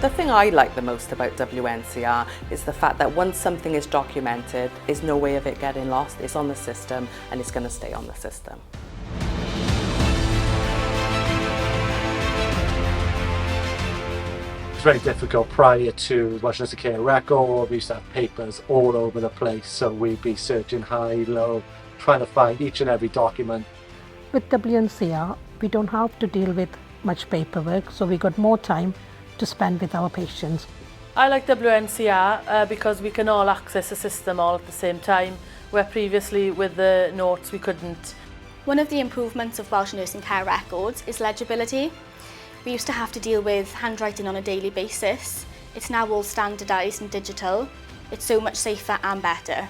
The thing I like the most about WNCR is the fact that once something is documented, there's no way of it getting lost. It's on the system and it's going to stay on the system. It's very difficult prior to Welsh Nursing Care record. We used to have papers all over the place, so we'd be searching high, low, trying to find each and every document. With WNCR, we don't have to deal with much paperwork, so we got more time to spend with our patients. I like WNCR because we can all access the system all at the same time, where previously with the notes we couldn't. One of the improvements of Welsh Nursing Care records is legibility. We used to have to deal with handwriting on a daily basis. It's now all standardised and digital. It's so much safer and better.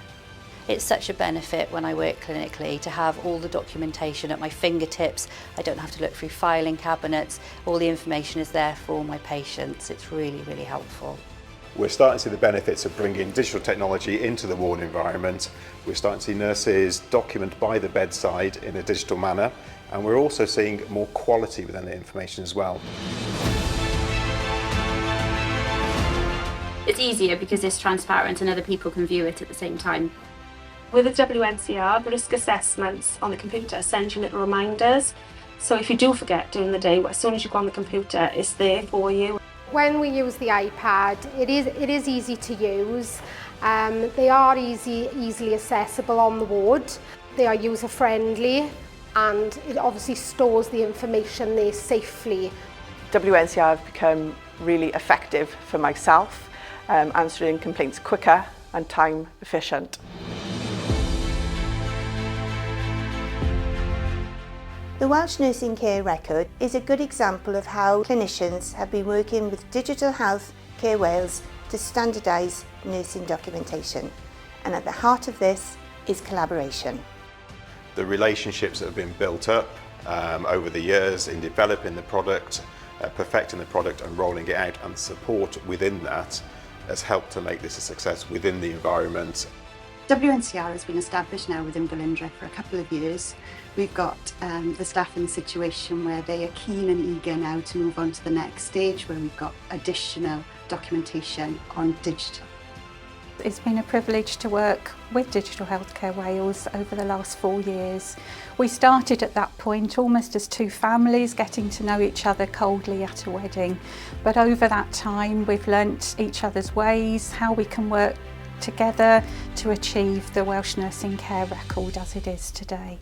It's such a benefit when I work clinically to have all the documentation at my fingertips. I don't have to look through filing cabinets. All the information is there for all my patients. It's really, really helpful. We're starting to see the benefits of bringing digital technology into the ward environment. We're starting to see nurses document by the bedside in a digital manner, and we're also seeing more quality within the information as well. It's easier because it's transparent and other people can view it at the same time. With the WNCR, the risk assessments on the computer send you little reminders. So if you do forget during the day, as soon as you go on the computer, it's there for you. When we use the iPad, it is easy to use. They are easily accessible on the ward. They are user-friendly and it obviously stores the information there safely. WNCR have become really effective for myself, answering complaints quicker and time efficient. The Welsh Nursing Care Record is a good example of how clinicians have been working with Digital Health Care Wales to standardise nursing documentation. And at the heart of this is collaboration. The relationships that have been built up over the years in developing the product, perfecting the product and rolling it out, and support within that has helped to make this a success within the environment. WNCR has been established now within Flynedd for a couple of years. We've got the staff in the situation where they are keen and eager now to move on to the next stage, where we've got additional documentation on digital. It's been a privilege to work with Digital Healthcare Wales over the last 4 years. We started at that point almost as two families getting to know each other coldly at a wedding. But over that time we've learnt each other's ways, how we can work together to achieve the Welsh Nursing Care Record as it is today.